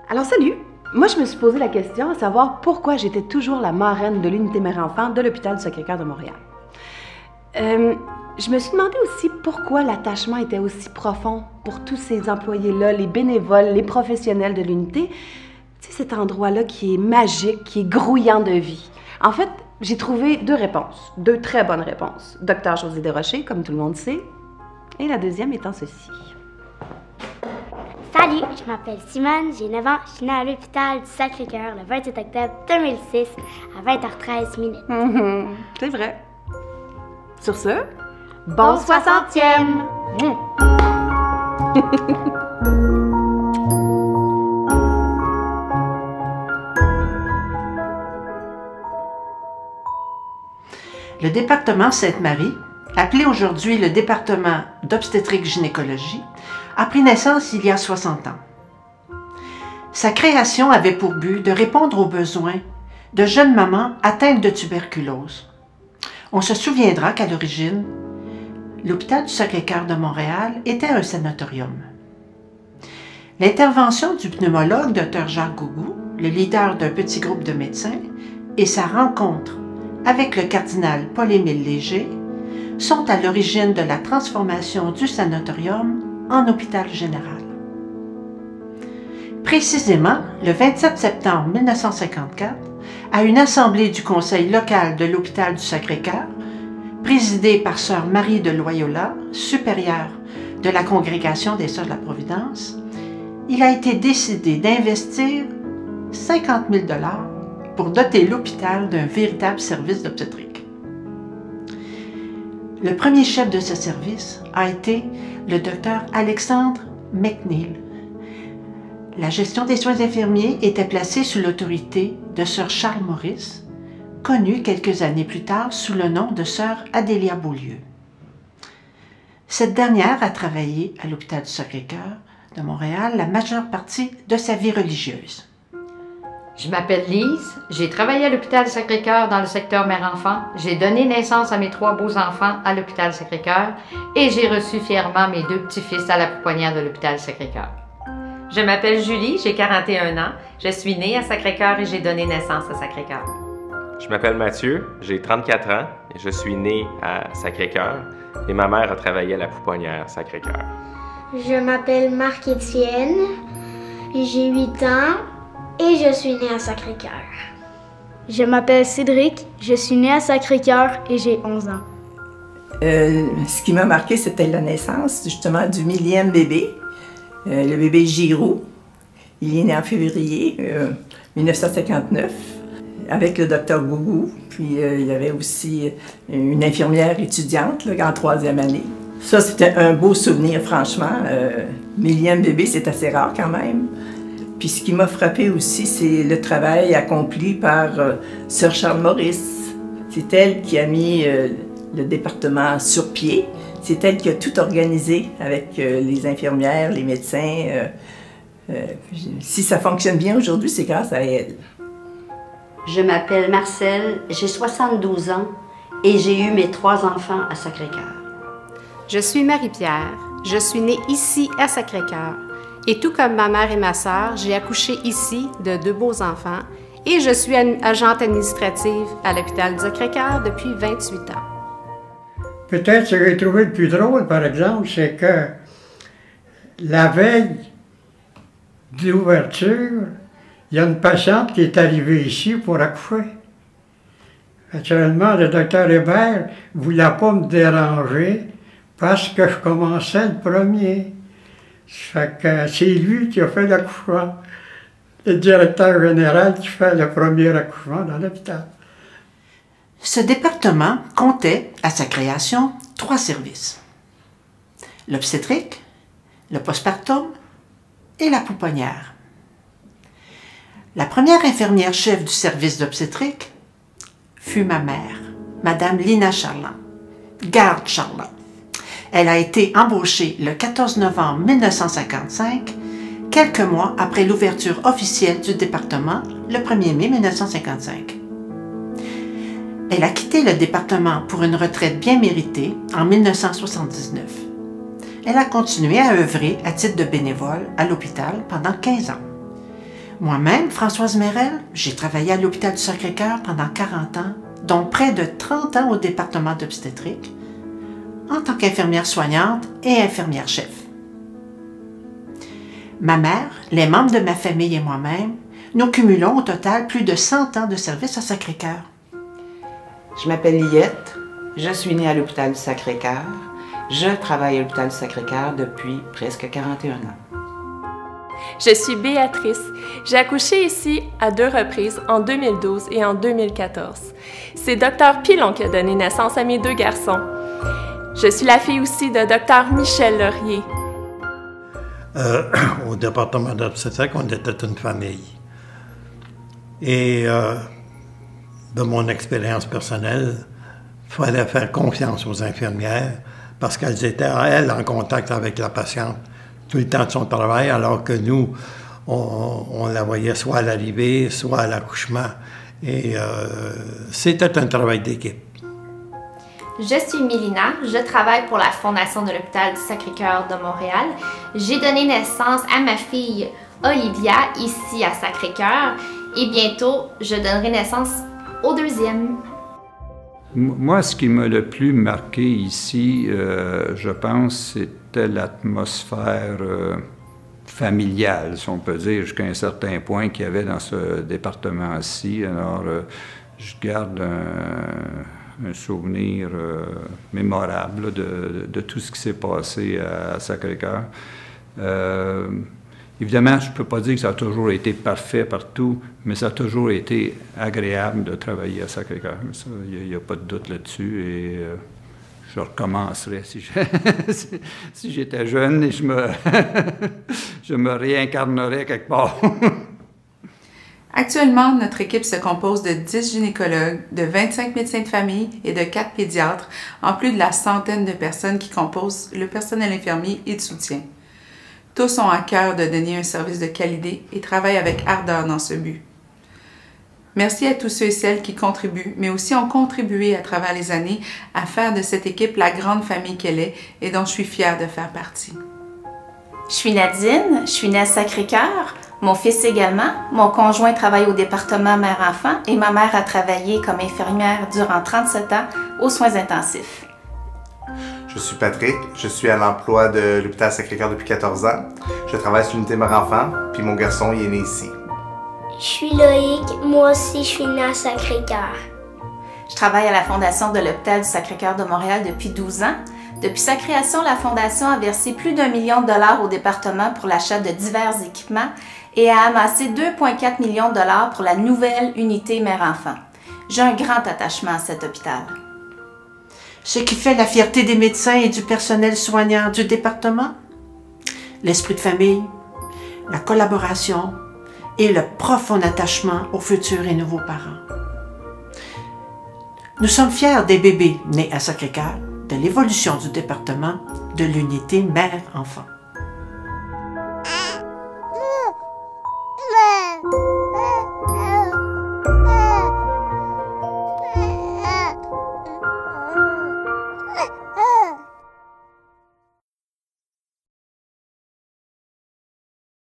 Alors salut! Moi, je me suis posé la question à savoir pourquoi j'étais toujours la marraine de l'unité mère-enfant de l'hôpital du Sacré-Cœur de Montréal. Je me suis demandé aussi pourquoi l'attachement était aussi profond pour tous ces employés-là, les bénévoles, les professionnels de l'unité. Tu sais, cet endroit-là qui est magique, qui est grouillant de vie. En fait, j'ai trouvé deux réponses, deux très bonnes réponses. Docteur José Desrochers, comme tout le monde sait, et la deuxième étant ceci. Salut, je m'appelle Simone, j'ai 9 ans, je suis née à l'hôpital du Sacré-Cœur le 27 octobre 2006 à 20h13 minutes. C'est vrai. Sur ce, bon 60e! Le département Sainte-Marie, appelé aujourd'hui le département d'obstétrique-gynécologie, a pris naissance il y a 60 ans. Sa création avait pour but de répondre aux besoins de jeunes mamans atteintes de tuberculose. On se souviendra qu'à l'origine, l'hôpital du Sacré-Cœur de Montréal était un sanatorium. L'intervention du pneumologue Dr Jacques Gougou, le leader d'un petit groupe de médecins, et sa rencontre avec le cardinal Paul-Émile Léger sont à l'origine de la transformation du sanatorium en hôpital général. Précisément, le 27 septembre 1954, à une assemblée du conseil local de l'hôpital du Sacré-Cœur, présidée par sœur Marie de Loyola, supérieure de la congrégation des Sœurs de la Providence, il a été décidé d'investir 50 000 $ pour doter l'hôpital d'un véritable service d'obstétrique. Le premier chef de ce service a été le docteur Alexandre McNeil. La gestion des soins infirmiers était placée sous l'autorité de sœur Charles Maurice, connu quelques années plus tard sous le nom de sœur Adélia Beaulieu. Cette dernière a travaillé à l'hôpital du Sacré-Cœur de Montréal la majeure partie de sa vie religieuse. Je m'appelle Lise, j'ai travaillé à l'hôpital Sacré-Cœur dans le secteur mère-enfant, j'ai donné naissance à mes 3 beaux-enfants à l'hôpital Sacré-Cœur et j'ai reçu fièrement mes 2 petits-fils à la pouponnière de l'hôpital Sacré-Cœur. Je m'appelle Julie, j'ai 41 ans, je suis née à Sacré-Cœur et j'ai donné naissance à Sacré-Cœur. Je m'appelle Mathieu, j'ai 34 ans et je suis né à Sacré-Cœur et ma mère a travaillé à la pouponnière Sacré-Cœur. Je m'appelle Marc-Étienne, j'ai 8 ans et je suis née à Sacré-Cœur. Je m'appelle Cédric, je suis née à Sacré-Cœur et j'ai 11 ans. Ce qui m'a marqué, c'était la naissance justement du 1000e bébé, le bébé Giroux. Il est né en février 1959 avec le docteur Gougou. Puis il y avait aussi une infirmière étudiante là, en 3e année. Ça, c'était un beau souvenir, franchement. 1000e bébé, c'est assez rare quand même. Puis ce qui m'a frappé aussi, c'est le travail accompli par sœur Charles Maurice. C'est elle qui a mis le département sur pied. C'est elle qui a tout organisé avec les infirmières, les médecins. Si ça fonctionne bien aujourd'hui, c'est grâce à elle. Je m'appelle Marcel, j'ai 72 ans et j'ai eu mes 3 enfants à Sacré-Cœur. Je suis Marie-Pierre, je suis née ici à Sacré-Cœur. Et tout comme ma mère et ma sœur, j'ai accouché ici de 2 beaux enfants et je suis agente administrative à l'hôpital du Sacré-Cœur depuis 28 ans. Peut-être ce que j'ai trouvé le plus drôle, par exemple, c'est que la veille de l'ouverture, il y a une patiente qui est arrivée ici pour accoucher. Naturellement, le docteur Hébert ne voulait pas me déranger parce que je commençais le premier. Fait que c'est lui qui a fait l'accouchement, le directeur général qui fait le premier accouchement dans l'hôpital. Ce département comptait, à sa création, 3 services. L'obstétrique, le postpartum et la pouponnière. La première infirmière-chef du service d'obstétrique fut ma mère, Madame Lina Charland, garde Charland. Elle a été embauchée le 14 novembre 1955, quelques mois après l'ouverture officielle du département, le 1er mai 1955. Elle a quitté le département pour une retraite bien méritée en 1979. Elle a continué à œuvrer à titre de bénévole à l'hôpital pendant 15 ans. Moi-même, Françoise Mérel, j'ai travaillé à l'hôpital du Sacré-Cœur pendant 40 ans, dont près de 30 ans au département d'obstétrique, en tant qu'infirmière soignante et infirmière-chef. Ma mère, les membres de ma famille et moi-même, nous cumulons au total plus de 100 ans de service à Sacré-Cœur. Je m'appelle Liette, je suis née à l'hôpital du Sacré-Cœur. Je travaille à l'hôpital du Sacré-Cœur depuis presque 41 ans. Je suis Béatrice. J'ai accouché ici à 2 reprises, en 2012 et en 2014. C'est Dr Pilon qui a donné naissance à mes 2 garçons. Je suis la fille aussi de Dr Michel Laurier. Au département d'obstétrique, on était une famille. Et de mon expérience personnelle, il fallait faire confiance aux infirmières parce qu'elles étaient, elles, en contact avec la patiente tout le temps de son travail, alors que nous, on la voyait soit à l'arrivée, soit à l'accouchement. Et c'était un travail d'équipe. Je suis Mélina, je travaille pour la Fondation de l'Hôpital du Sacré-Cœur de Montréal. J'ai donné naissance à ma fille Olivia, ici à Sacré-Cœur, et bientôt, je donnerai naissance au 2e. Moi, ce qui m'a le plus marqué ici, je pense, c'était l'atmosphère familiale, si on peut dire, jusqu'à un certain point qu'il y avait dans ce département-ci. Alors, je garde un souvenir mémorable de tout ce qui s'est passé à Sacré-Cœur. Évidemment, je ne peux pas dire que ça a toujours été parfait partout, mais ça a toujours été agréable de travailler à Sacré-Cœur. Il n'y a pas de doute là-dessus et je recommencerai si j'étais jeune et je me réincarnerais quelque part. Actuellement, notre équipe se compose de 10 gynécologues, de 25 médecins de famille et de 4 pédiatres, en plus de la centaine de personnes qui composent le personnel infirmier et de soutien. Tous ont à cœur de donner un service de qualité et travaillent avec ardeur dans ce but. Merci à tous ceux et celles qui contribuent, mais aussi ont contribué à travers les années à faire de cette équipe la grande famille qu'elle est et dont je suis fière de faire partie. Je suis Nadine, je suis née à Sacré-Cœur, mon fils également, mon conjoint travaille au département mère-enfant et ma mère a travaillé comme infirmière durant 37 ans aux soins intensifs. Je suis Patrick, je suis à l'emploi de l'hôpital Sacré-Cœur depuis 14 ans. Je travaille sur l'unité mère-enfant, puis mon garçon il est né ici. Je suis Loïc, moi aussi je suis née à Sacré-Cœur. Je travaille à la Fondation de l'Hôpital du Sacré-Cœur de Montréal depuis 12 ans. Depuis sa création, la Fondation a versé plus d'1 million de dollars au département pour l'achat de divers équipements et a amassé 2,4 millions de dollars pour la nouvelle unité mère-enfant. J'ai un grand attachement à cet hôpital. Ce qui fait la fierté des médecins et du personnel soignant du département, l'esprit de famille, la collaboration et le profond attachement aux futurs et nouveaux parents. Nous sommes fiers des bébés nés à Sacré-Cœur, de l'évolution du département, de l'unité mère-enfant.